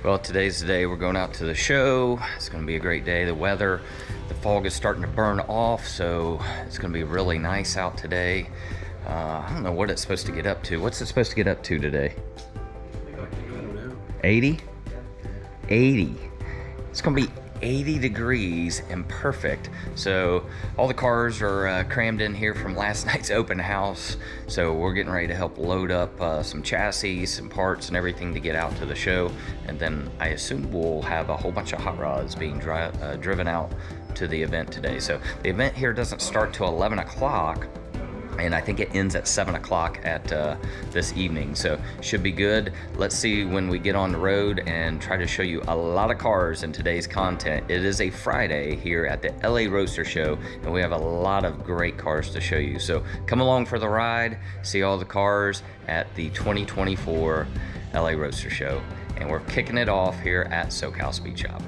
Well, today's the day we're going out to the show. It's going to be a great day. The weather, the fog is starting to burn off, so it's going to be really nice out today. I don't know what it's supposed to get up to. What's it supposed to get up to today? 80? 80. It's going to be 80 degrees and perfect. So all the cars are crammed in here from last night's open house. So we're getting ready to help load up some chassis, some parts and everything to get out to the show. And then I assume we'll have a whole bunch of hot rods being driven out to the event today. So the event here doesn't start till 11 o'clock. And I think it ends at 7 o'clock at this evening, so should be good. Let's see when we get on the road and try to show you a lot of cars in today's content. It is a Friday here at the LA Roadster Show, and we have a lot of great cars to show you. So come along for the ride, see all the cars at the 2024 LA Roadster Show. And we're kicking it off here at SoCal Speed Shop.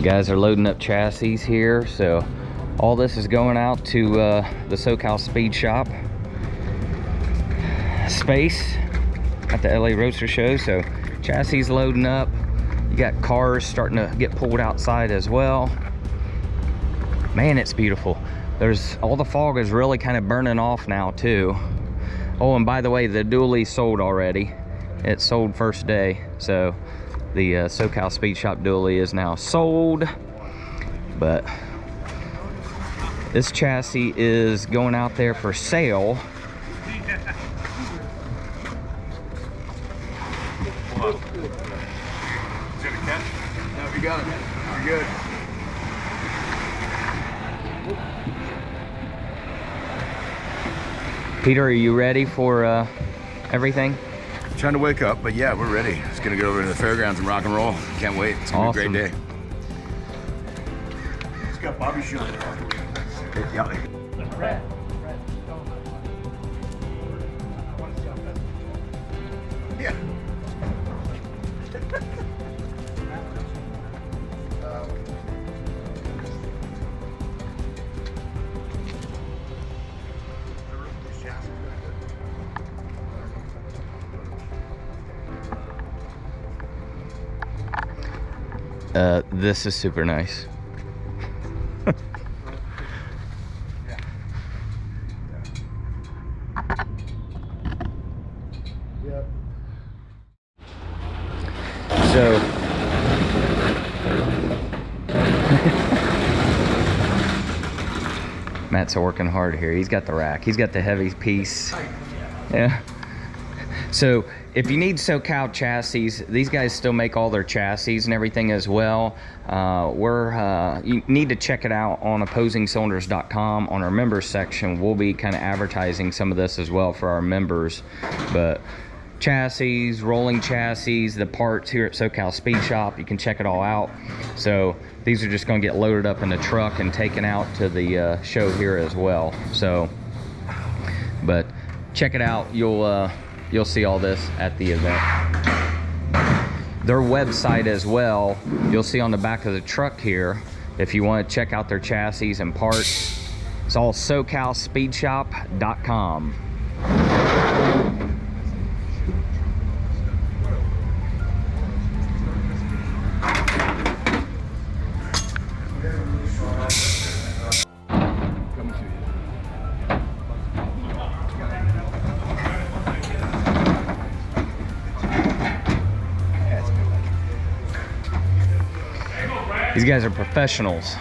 Guys are loading up chassis here, so all this is going out to the SoCal Speed Shop space at the LA Roadster Show. So chassis loading up. You got cars starting to get pulled outside as well. Man, it's beautiful. There's all the fog is really kind of burning off now too. Oh, and by the way, the dually sold already. It sold first day. So the SoCal Speed Shop dually is now sold. But this chassis is going out there for sale. No, we got it. We're good. Peter, are you ready for everything? Trying to wake up, but yeah, we're ready. Just gonna go over to the fairgrounds and rock and roll. Can't wait. It's gonna be a great day. It's got Bobby Sean. Yeah. Yeah. This is super nice. So Matt's working hard here. He's got the rack. He's got the heavy piece. Yeah. So if you need SoCal chassis, these guys still make all their chassis and everything as well. You need to check it out on OpposingCylinders.com. On our members section, we'll be kind of advertising some of this as well for our members. But chassis, rolling chassis, the parts here at SoCal Speed Shop, you can check it all out. So these are just going to get loaded up in the truck and taken out to the show here as well. So, but check it out. You'll see all this at the event. Their website as well, you'll see on the back of the truck here, if you want to check out their chassis and parts. It's all SoCalSpeedShop.com. These guys are professionals.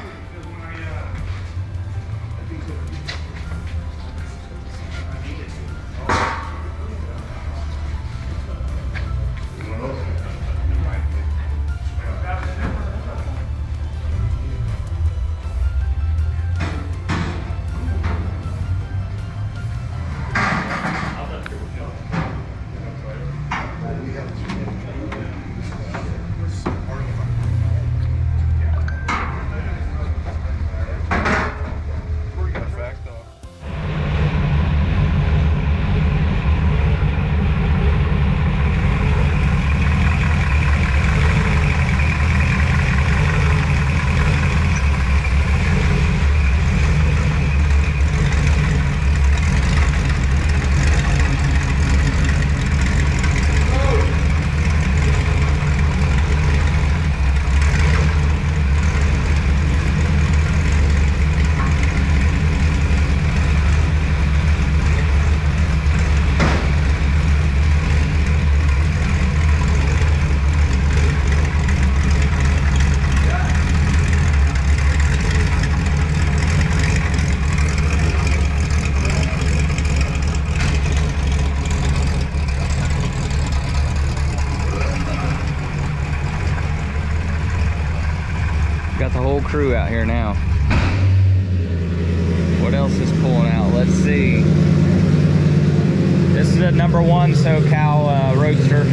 crew out here now. What else is pulling out? Let's see. This is a #1 SoCal Roadster.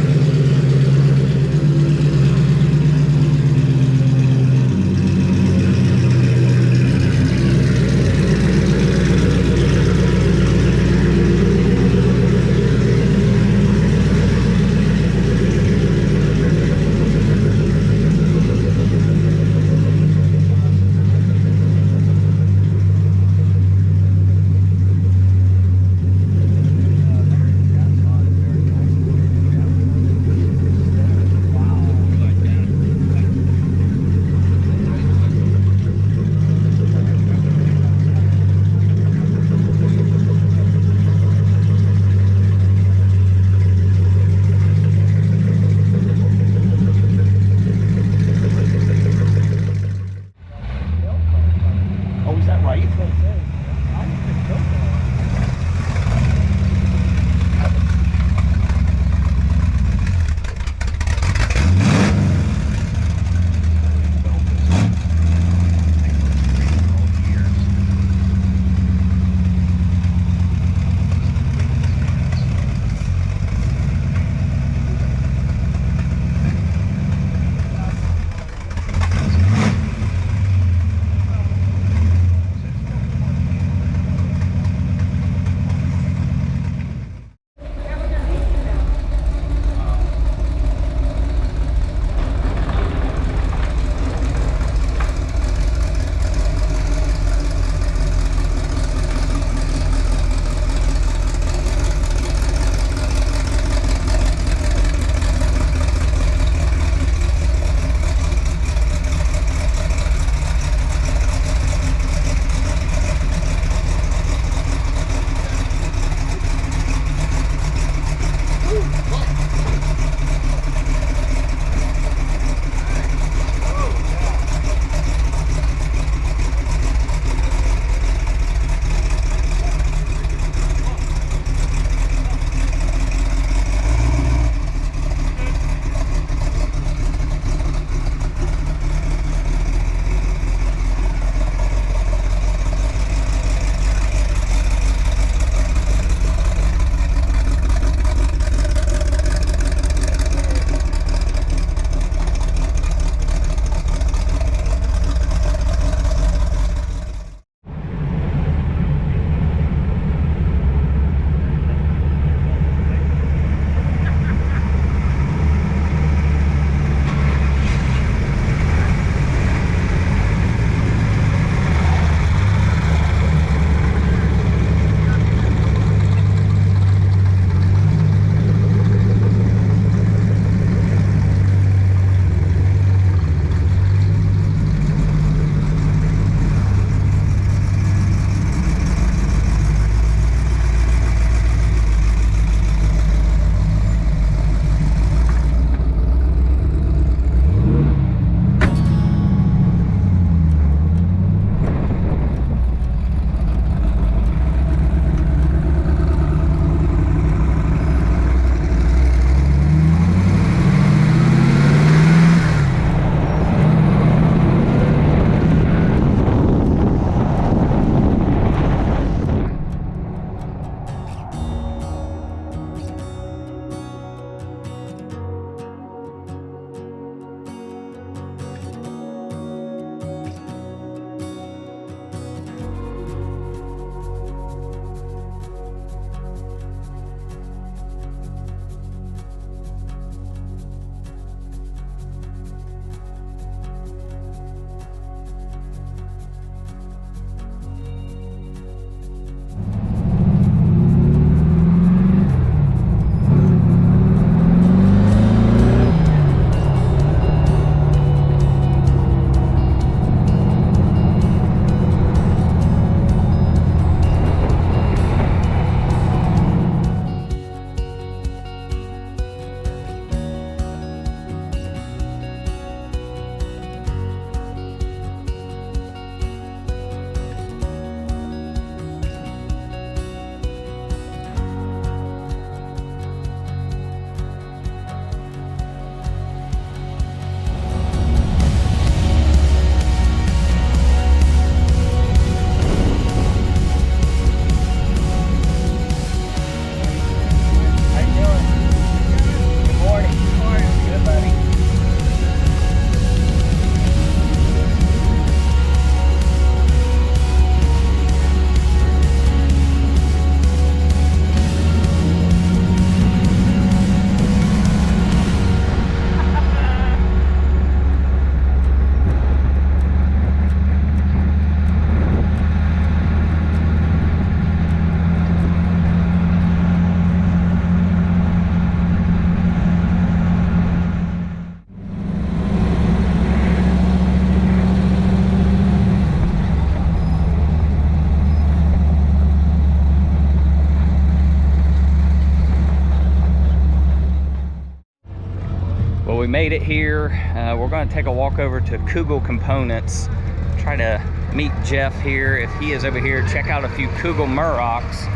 made it here. We're going to take a walk over to Kugel Components, try to meet Jeff here. If he is over here, check out a few Kugel Murrocs,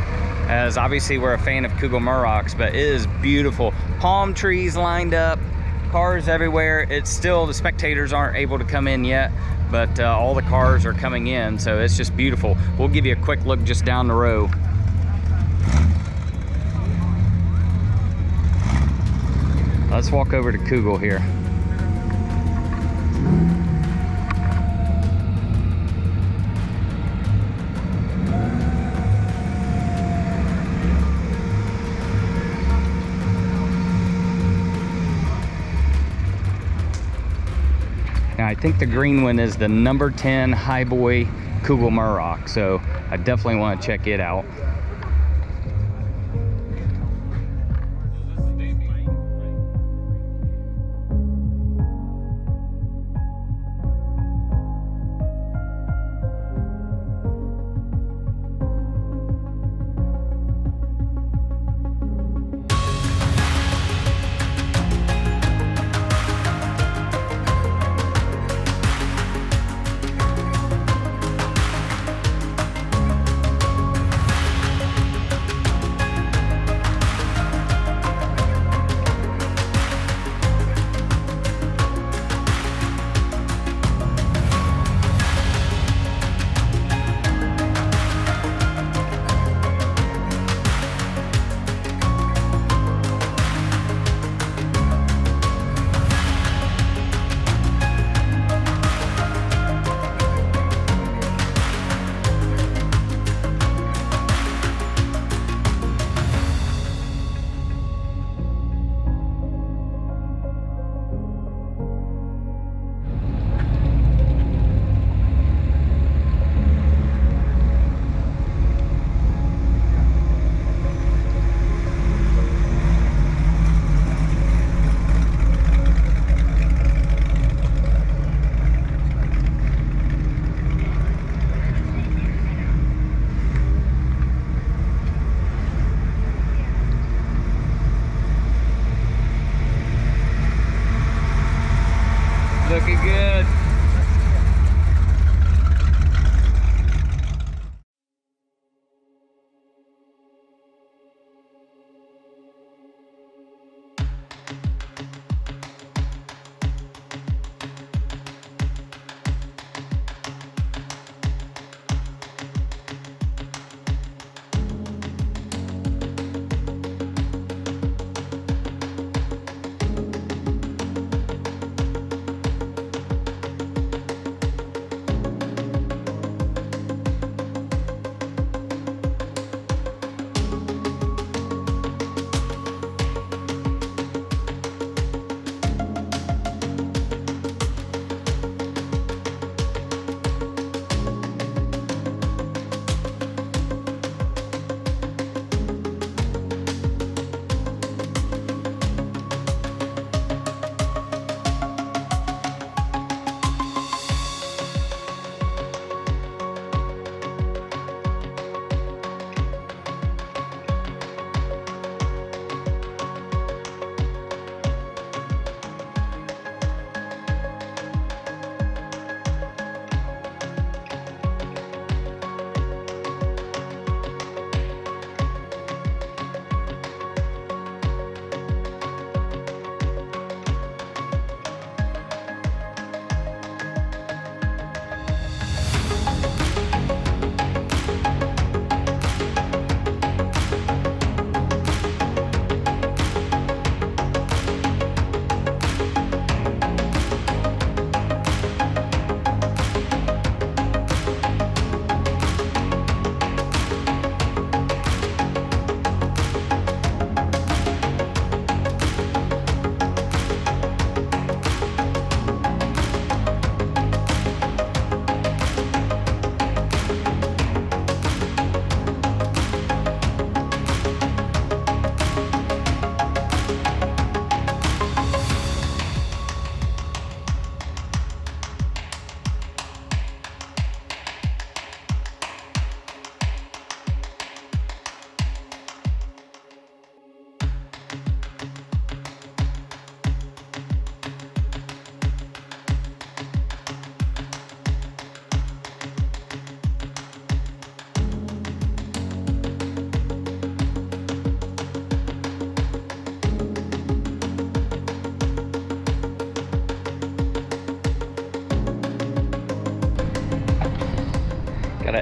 as obviously we're a fan of Kugel Murrocs, but it is beautiful. Palm trees lined up, cars everywhere. It's still, the spectators aren't able to come in yet, but all the cars are coming in, so it's just beautiful. We'll give you a quick look just down the road. Let's walk over to Kugel here. Now I think the green one is the number 10 Highboy Kugel Murroc, so I definitely want to check it out.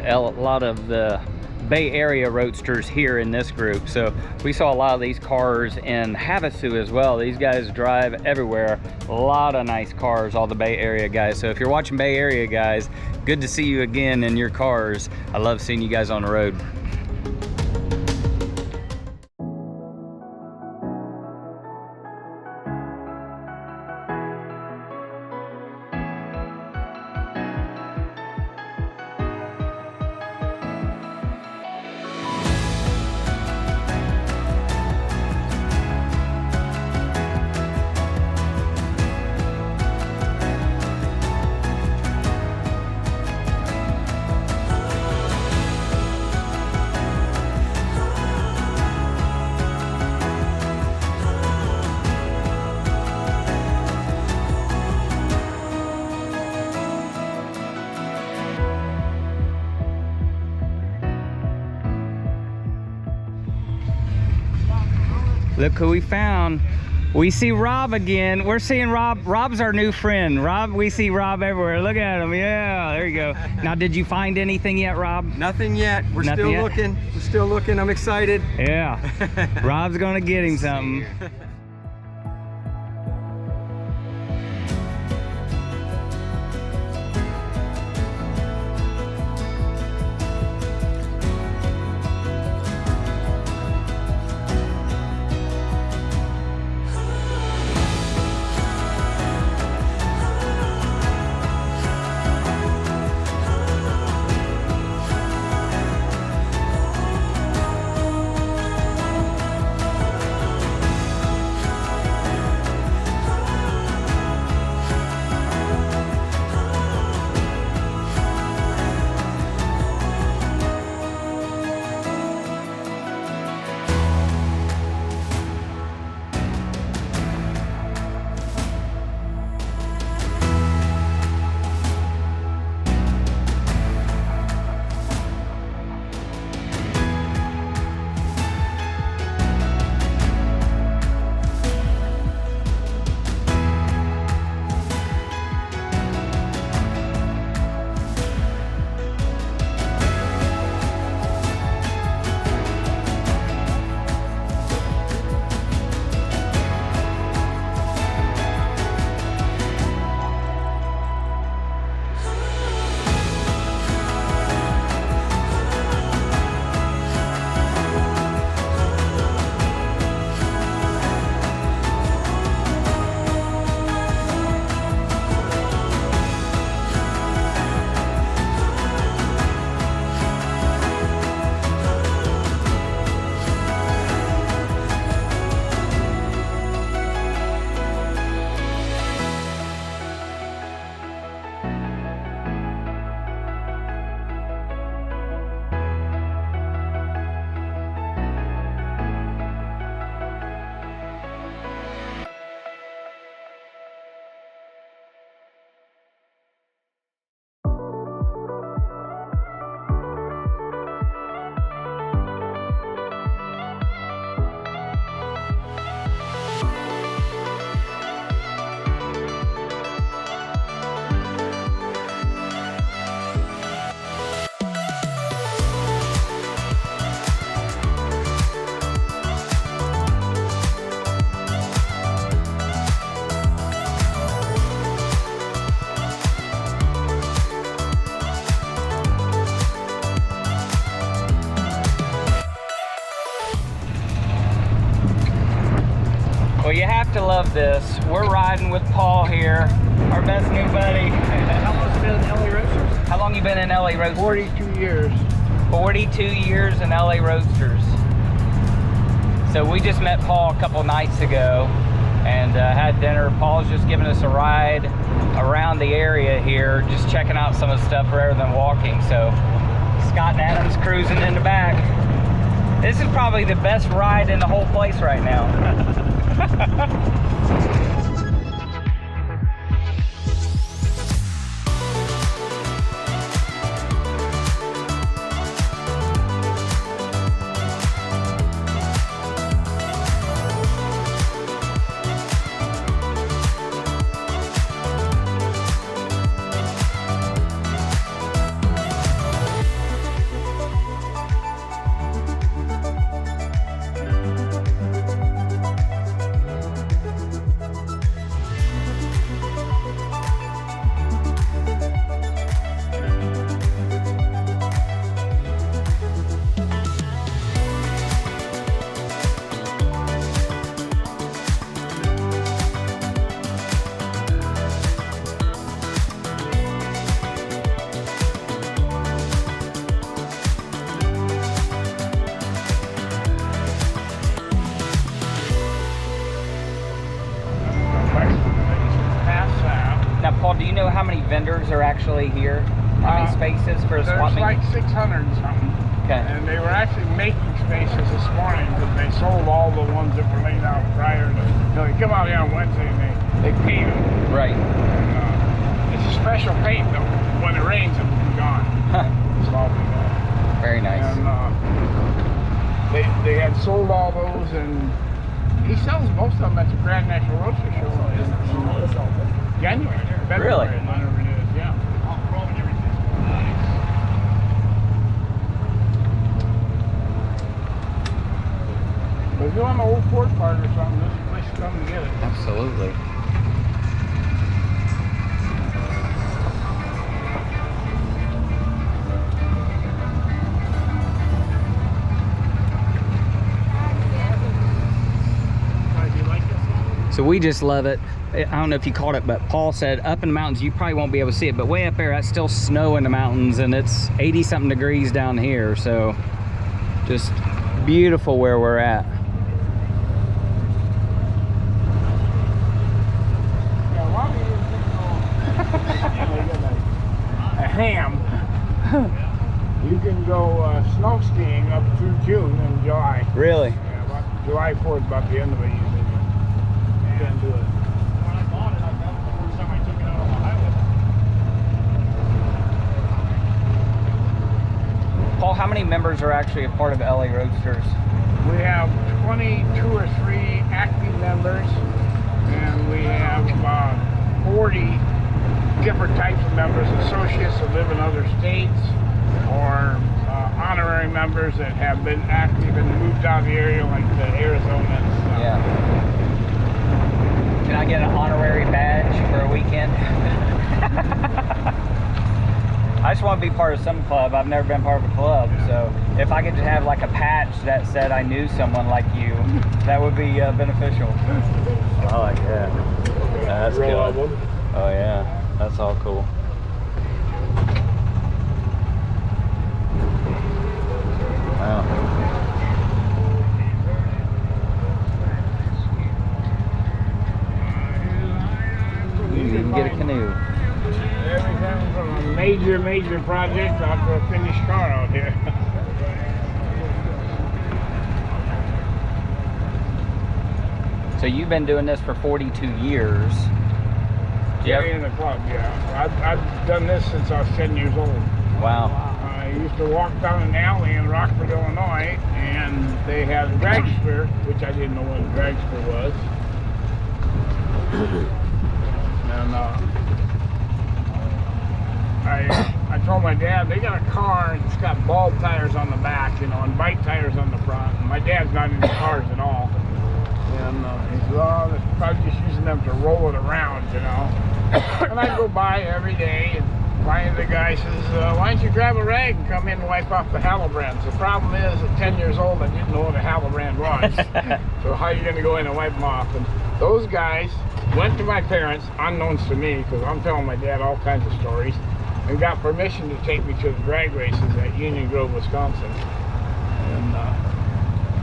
a lot of the Bay Area roadsters here in this group. So we saw a lot of these cars in Havasu as well. These guys drive everywhere. A lot of nice cars, all the Bay Area guys. So if you're watching Bay Area guys, good to see you again in your cars. I love seeing you guys on the road. Look who we found. We see Rob again. We're seeing Rob. Rob's our new friend. Rob, we see Rob everywhere. Look at him. Yeah, there you go. Now, did you find anything yet, Rob? Nothing yet. We're Nothing still yet? looking. We're still looking. I'm excited. Yeah. Rob's gonna get him something. Well, you have to love this. We're riding with Paul here, our best new buddy. How long has it been in LA Roadsters? How long you been in LA Roadsters? 42 years. 42 years in LA Roadsters. So we just met Paul a couple nights ago and had dinner. Paul's just giving us a ride around the area here, just checking out some of the stuff rather than walking. So Scott and Adam's cruising in the back. This is probably the best ride in the whole place right now. vendors are actually here? How many spaces for a swap There's meet? like 600 and something. Okay. And they were actually making spaces this morning because they sold all the ones that were laid out prior to. They come out here on Wednesday and they paint them. Right. And, it's a special paint though. When it rains, it'll be gone. Huh. It's all be gone. Very nice. And they had sold all those, and he sells most of them at the Grand National Roadster Show in January, February, Really? whenever it is. Yeah. But if you want an old Ford part or something, this is the place to come to get it. Absolutely. So we just love it. I don't know if you caught it, but Paul said up in the mountains, you probably won't be able to see it, but way up there, that's still snow in the mountains, and it's 80 something degrees down here. So just beautiful where we're at. Yeah, a lot of you can go a ham. You can go snow skiing up through June and July. Really? Yeah, about July 4th, about the end of it usually. You can't do it. When I bought it, I remember the first time I took it out on the highway. Paul, how many members are actually a part of LA Roadsters? We have 22 or 3 active members, and we have about 40 different types of members, associates that live in other states, or honorary members that have been active and moved out of the area, like the Arizona and stuff. Yeah. Can I get an honorary badge for a weekend? I just want to be part of some club. I've never been part of a club, so if I could just have like a patch that said I knew someone like you, that would be beneficial. I like that. That's good. Oh yeah, that's all cool. Wow. You can get a canoe. Everything from a major project out to a finished car out here. So you've been doing this for 42 years. Yeah, in the club, yeah. I've done this since I was 10 years old. Wow. I used to walk down an alley in Rockford, Illinois, and they had a dragster, which I didn't know what a dragster was. And I told my dad, they got a car and it's got bulb tires on the back, you know, and bike tires on the front. And my dad's not into cars at all. And he said, oh, they're probably just using them to roll it around, you know. And I go by every day, and finally the guy says, why don't you grab a rag and come in and wipe off the halobrands? The problem is, at 10 years old, I didn't know what a halobrand was. So how are you going to go in and wipe them off? And those guys went to my parents, unknowns to me, because I'm telling my dad all kinds of stories, and got permission to take me to the drag races at Union Grove, Wisconsin. And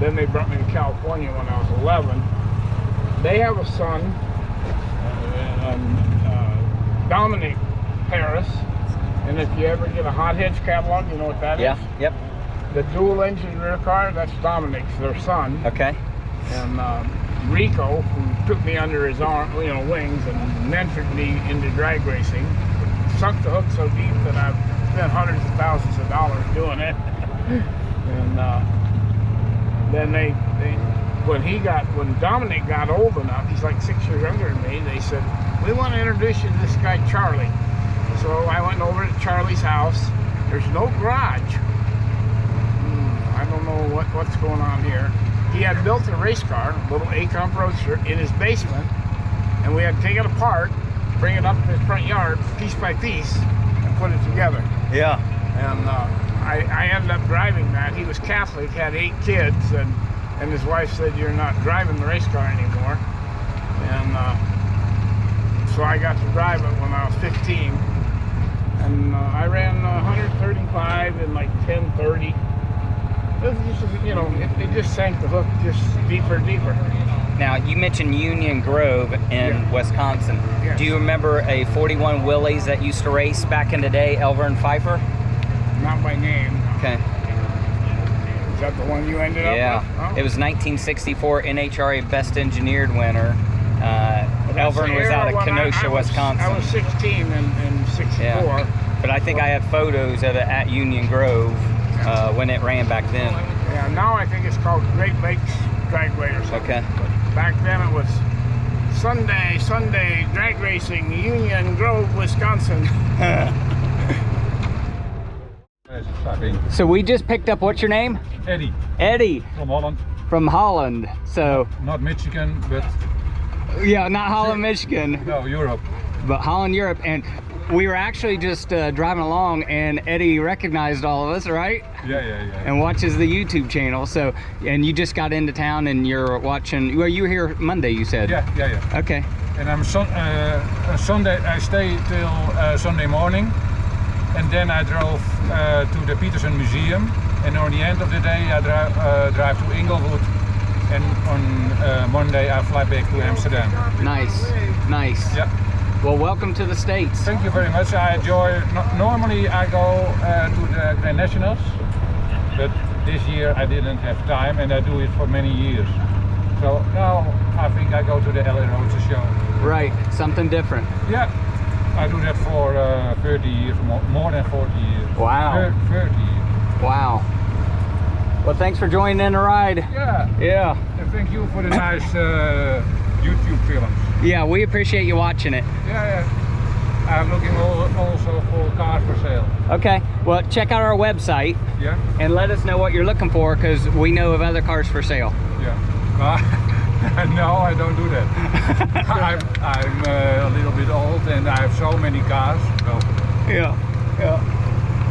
then they brought me to California when I was 11. They have a son, Dominic Harris, and if you ever get a Hotheads catalog, you know what that is? Yeah, yep. The dual engine rear car, that's Dominic's, their son. Okay. And Rico, who took me under his arm, you know, wings and mentored me into drag racing, sunk the hook so deep that I've spent hundreds of thousands of dollars doing it. And then when Dominic got old enough, he's like 6 years younger than me, they said, we want to introduce you to this guy Charlie. So I went over to Charlie's house. There's no garage. I don't know what's going on here. He had built a race car, a little A-Comp Roadster, in his basement, and we had to take it apart, bring it up to his front yard, piece by piece, and put it together. Yeah. And I ended up driving that. He was Catholic, had 8 kids, and his wife said, you're not driving the race car anymore. And so I got to drive it when I was 15. And I ran 135 in like 10:30. It was just, you know, it just sank the hook just deeper and deeper. Now, you mentioned Union Grove in Wisconsin. Yes. Do you remember a 41 Willys that used to race back in the day, Elver and Pfeiffer? Not by name. Okay. Is that the one you ended up with? Yeah. Oh. It was 1964 NHRA Best Engineered winner. That's Elvern the was era out of when Kenosha, Wisconsin. I was 16 in 64. Yeah. But I think I have photos of it at Union Grove when it ran back then. Yeah, now I think it's called Great Lakes Dragway or something. Okay. But back then it was Sunday drag racing, Union Grove, Wisconsin. So we just picked up, what's your name? Eddie Eddie from Holland. from Holland. So, Not Michigan, but yeah, not Holland, Michigan, no, Europe. but Holland, Europe. And we were actually just driving along, and Eddie recognized all of us, right? Yeah. And watches the YouTube channel. So, and you just got into town and you're watching, well, you were here Monday, you said? Yeah. Okay. And I'm Sunday. I stay till Sunday morning, and then I drove to the Peterson Museum. And on the end of the day, I drive to Inglewood, and on Monday I fly back to Amsterdam. Nice. Yeah. Well, welcome to the States. Thank you very much. I enjoy. Normally I go to the Grand Nationals, but this year I didn't have time, and I do it for many years. So now I think I go to the LA Roadster Show. Right, something different. Yeah, I do that for 30 years, more than 40 years. Wow. 30 years. Wow. Well, thanks for joining in the ride. Yeah. And thank you for the nice YouTube films. Yeah, we appreciate you watching it. Yeah. I'm looking also for cars for sale. Okay, well, check out our website Yeah. and let us know what you're looking for, because we know of other cars for sale. Yeah. No, I don't do that. I'm a little bit old and I have so many cars. So. Yeah.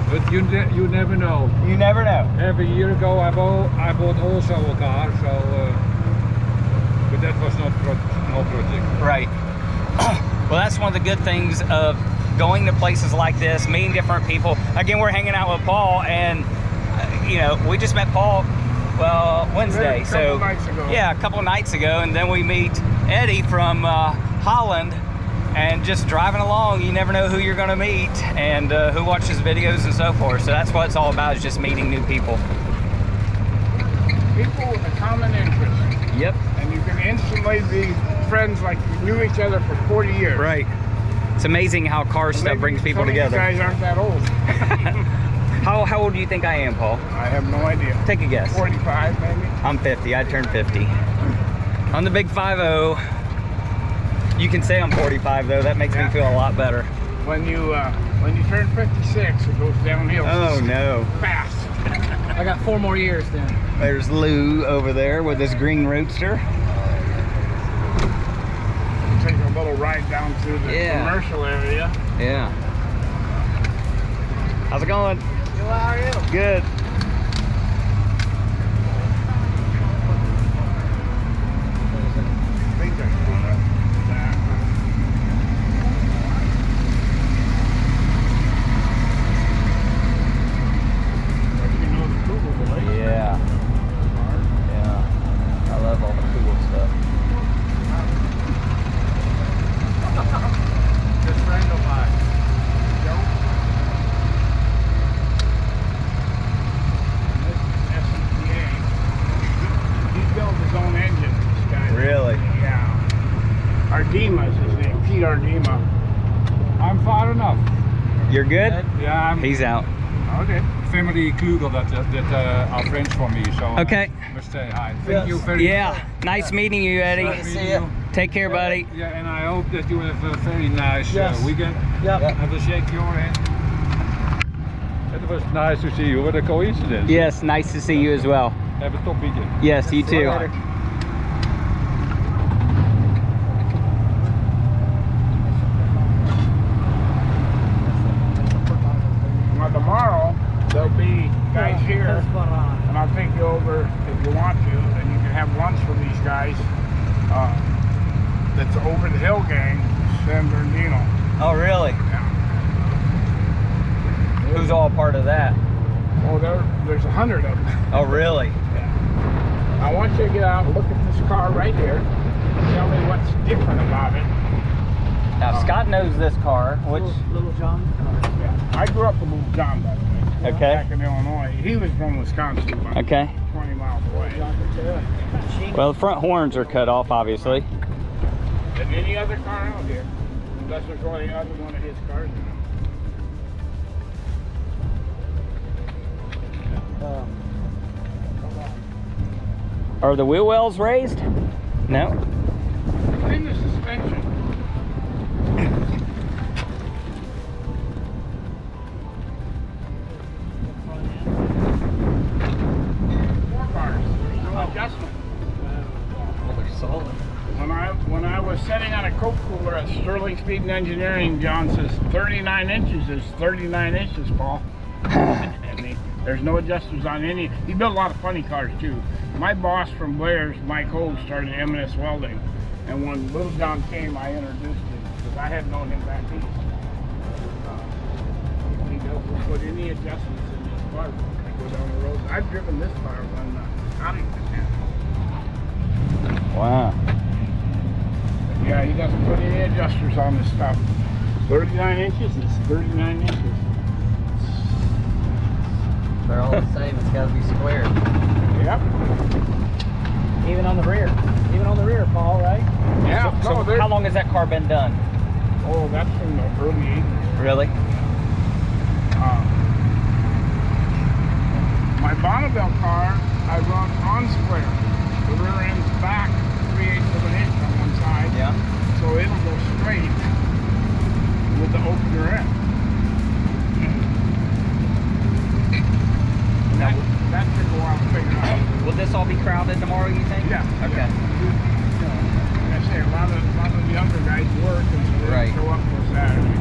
But you never know. You never know. Every year ago I bought also a car, so but that was not no project. Right. Well, that's one of the good things of going to places like this, meeting different people. Again, we're hanging out with Paul, and you know, we just met Paul, well, Wednesday. A couple nights ago. Yeah, a couple of nights ago, and then we meet Eddie from Holland, and just driving along, you never know who you're going to meet and who watches videos and so forth. So that's what it's all about, is just meeting new people. People with a common interest. Yep. And you can instantly be friends like you knew each other for 40 years. Right. It's amazing how car stuff Maybe brings people some of together. You guys aren't that old. How old do you think I am, Paul? I have no idea. Take a guess. 45 maybe. I'm 50. I turned 50. On the big 50. You can say I'm 45 though. That makes me feel a lot better. When you turn 56, it goes downhill. Oh no. Fast. I got 4 more years then. There's Lou over there with his green Roadster. Take a little ride down through the commercial area. Yeah. How's it going? How are you? Good. I think that's going up. You know the Google boy. Yeah. Yeah. I love all the cool stuff. Good friend of mine. Joe. And this is SCPA. He built his own engine, this guy. Really? Yeah. Ardema is his name, Pete Ardema. I'm far enough. You're good? Yeah, I'm He's out. Okay. family Klugel that are friends for me, so Okay. I must say hi. Thank you very much. Yeah. Nice meeting you, Eddie. Nice meeting you. Take care, buddy. Yeah, and I hope that you have a very nice Yes. weekend. Yep. I will shake your hand. It was nice to see you. What a coincidence. Yes, nice to see you as well. Have a top weekend. Yes, you too. Well, tomorrow there'll be guys here, and I'll take you over if you want to, and you can have lunch with these guys. That's over the hill gang, San Bernardino. Oh, really? Yeah. Who's all part of that? Oh, there's 100 of them. Oh, really? Yeah. I want you to get out and look at this car right here and tell me what's different about it. Now, Scott knows this car. Which? Little John's car. Yeah. I grew up with Little John, by the way. Okay. Back in Illinois. He was from Wisconsin, about Okay. 20 miles away. Well, the front horns are cut off, obviously. Than any other car out here. Unless there's only other one of his cars in it. Are the wheel wells raised? No. In the suspension. Four bars. No adjustment. Well, they're solid. When I was sitting on a Coke cooler at Sterling Speed and Engineering, John says 39 inches is 39 inches, Paul. And there's no adjusters on any. He built a lot of funny cars too. My boss from Blair's, Mike Hogue, started M&S Welding, and when Little John came, I introduced him because I had known him back east. He doesn't put any adjustments in this car. I go down the road. I've driven this car when Connington had. Wow. Yeah, he doesn't put any adjusters on this stuff. 39 inches is 39 inches. They're all the same. It's got to be square. Yep. Even on the rear. Even on the rear, Paul, right? Yeah. So how long has that car been done? Oh, that's from the early 80s. Really? My Bonneville car, I run on square. The rear end's back 3/8 of an inch on one side. Yeah. So it'll go straight with the opener end. That took a while to figure out. Will this all be crowded tomorrow, you think? Yeah. Okay. Yeah. Like I say, a lot of the younger guys work and so they Right. show up for Saturday.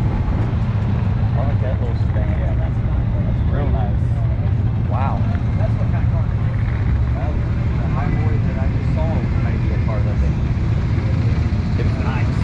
I like that little stand. Yeah, that's real nice. Wow. That's what kind of car it is. Well, the Highboy that I just saw may be a part of it. It was nice.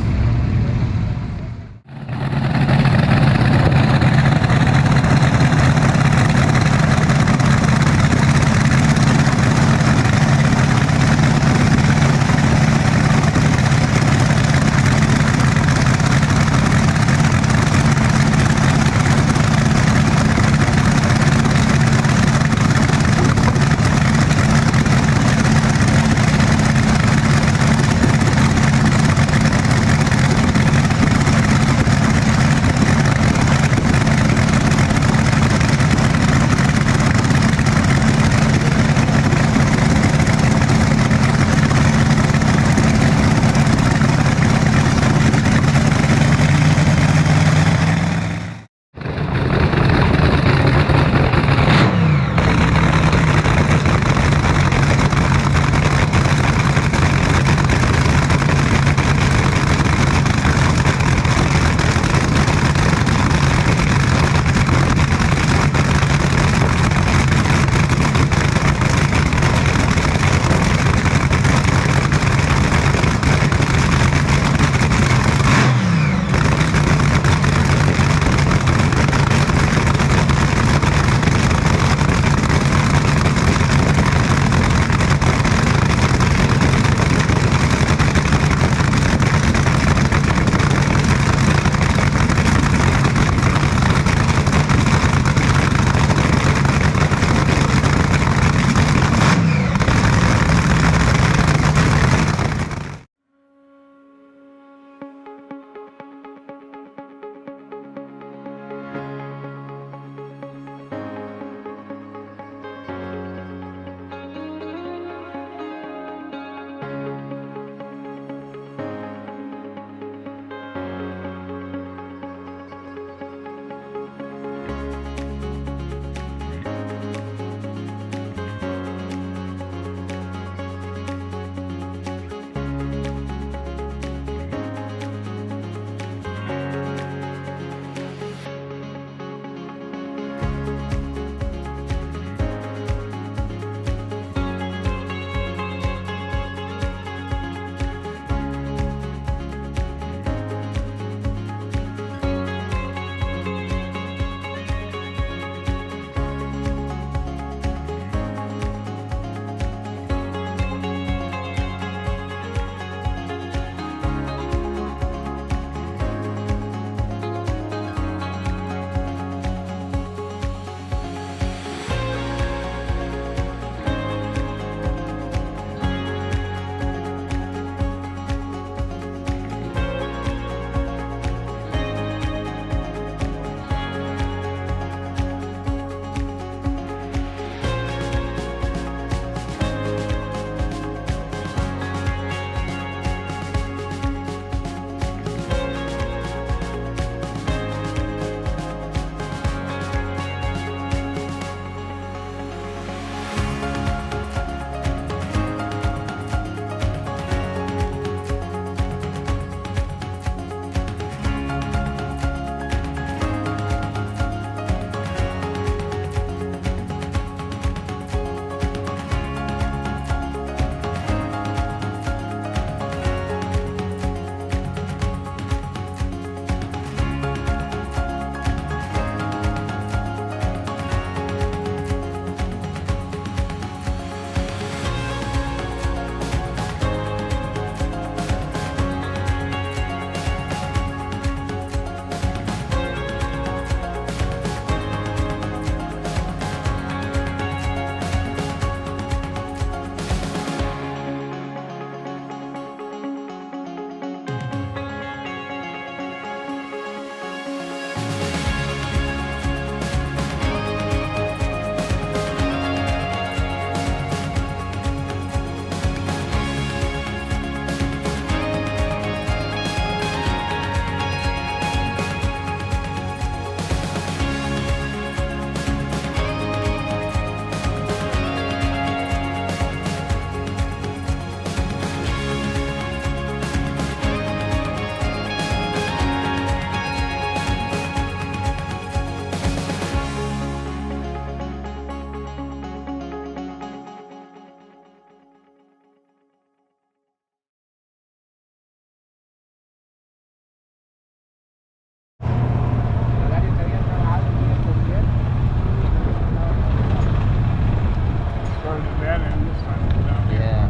dead end this time down here. Yeah.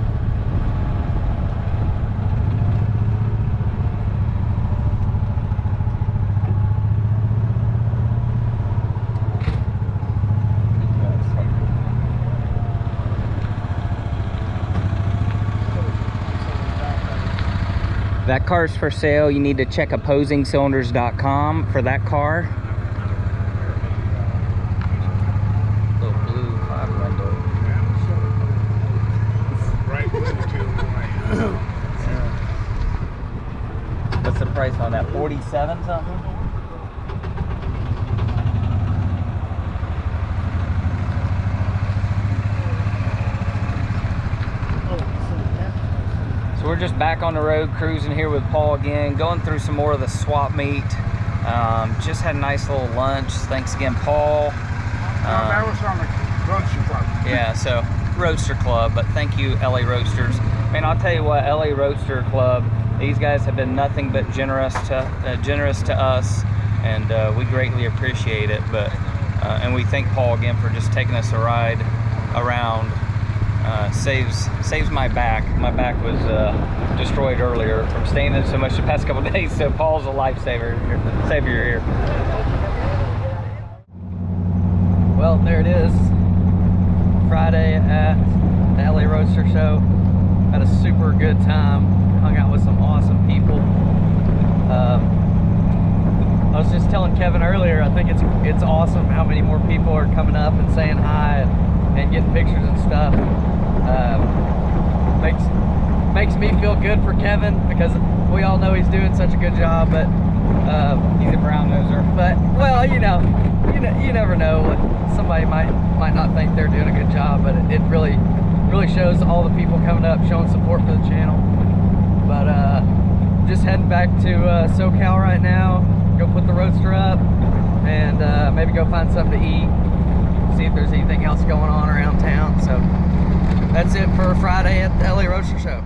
That car's for sale. You need to check opposingcylinders.com for that car. Little blue 5-window. Right with it too, boy. What's the price on that? 47 something? So we're just back on the road, cruising here with Paul again, going through some more of the swap meet. Just had a nice little lunch. Thanks again, Paul. That was on the Roadster Club. Yeah, so Roadster Club, but thank you, LA Roadsters. Man, I'll tell you what, LA Roadster Club, these guys have been nothing but generous to us, and we greatly appreciate it. But and we thank Paul again for just taking us a ride around. Saves my back. My back was destroyed earlier from standing so much the past couple of days. So Paul's a lifesaver, savior here. Well, there it is. Friday at the LA Roadster Show. Had a super good time. Hung out with some awesome people. I was just telling Kevin earlier, I think it's awesome how many more people are coming up and saying hi and getting pictures and stuff. Makes me feel good for Kevin, because we all know he's doing such a good job, but he's a brown noser. But well, you never know. Somebody might not think they're doing a good job, but it really shows all the people coming up showing support for the channel. But just heading back to SoCal right now, go put the Roadster up, and maybe go find something to eat, see if there's anything else going on around town. So that's it for Friday at the LA Roadster Show.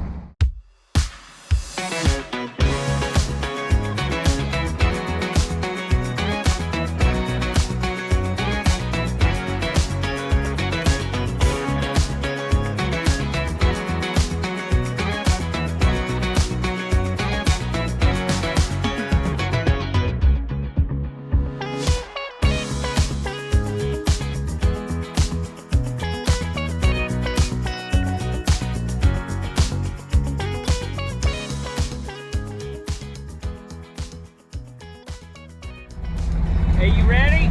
Hey, you ready?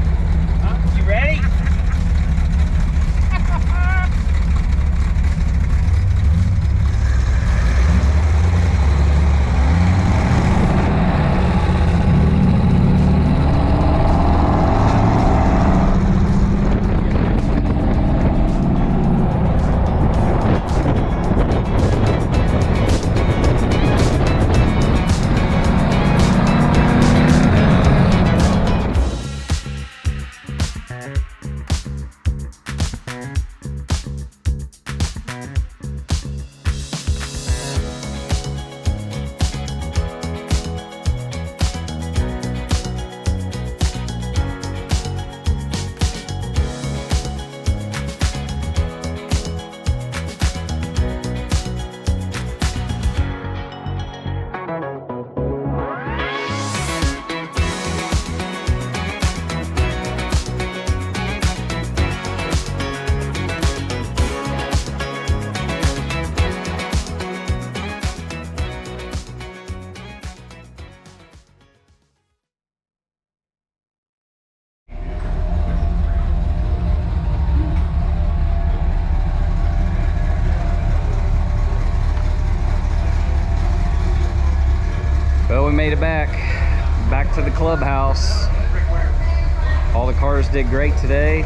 Huh? You ready? Well, we made it back to the clubhouse. All the cars did great today.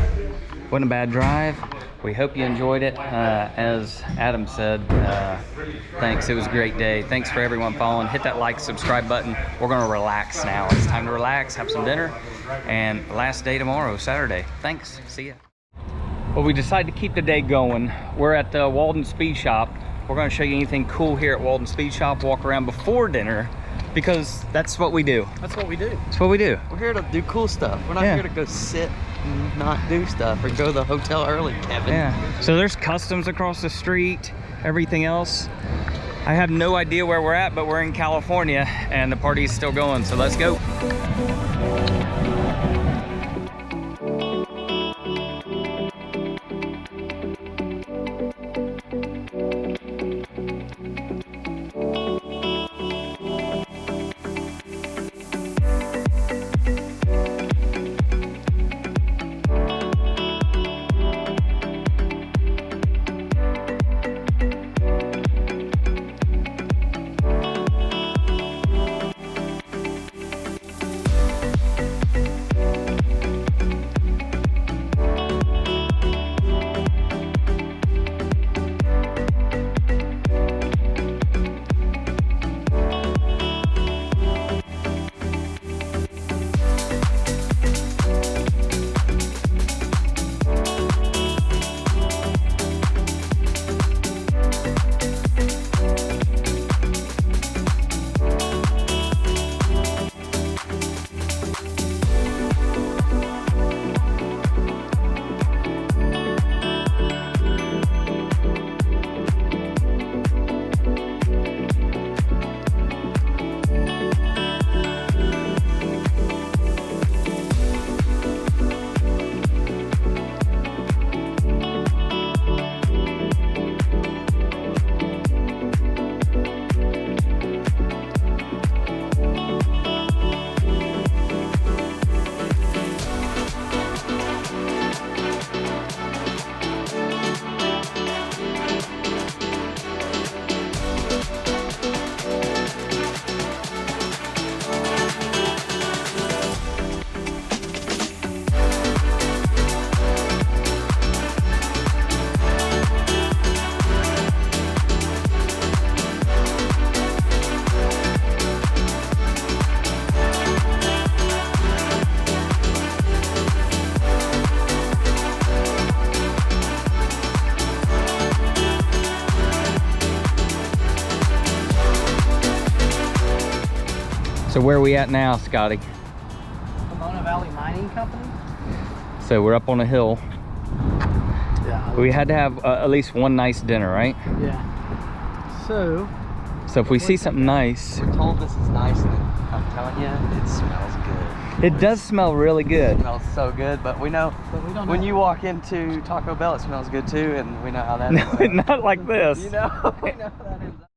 Wasn't a bad drive. We hope you enjoyed it. As Adam said, thanks. It was a great day. Thanks for everyone following. Hit that like, subscribe button. We're going to relax now. It's time to relax, have some dinner, and last day tomorrow, Saturday. Thanks. See ya. Well, we decided to keep the day going. We're at the Walden Speed Shop. We're going to show you anything cool here at Walden Speed Shop. Walk around before dinner, because that's what we do. That's what we do. That's what we do. We're here to do cool stuff. We're not Yeah. here to go sit not do stuff or go to the hotel early, Kevin. Yeah. So there's customs across the street, everything else. I have no idea where we're at, but we're in California and the party's still going, so let's go. So where are we at now, Scotty? Pomona Valley Mining Company? So we're up on a hill. Yeah. We had to have at least one nice dinner, right? Yeah. So if we see something nice. we're told this is nice, and I'm telling you, it smells good. It does smell really good. It smells so good, but we know when you walk into Taco Bell, it smells good too, and we know how that No, not like this. You know, we know how that ends up.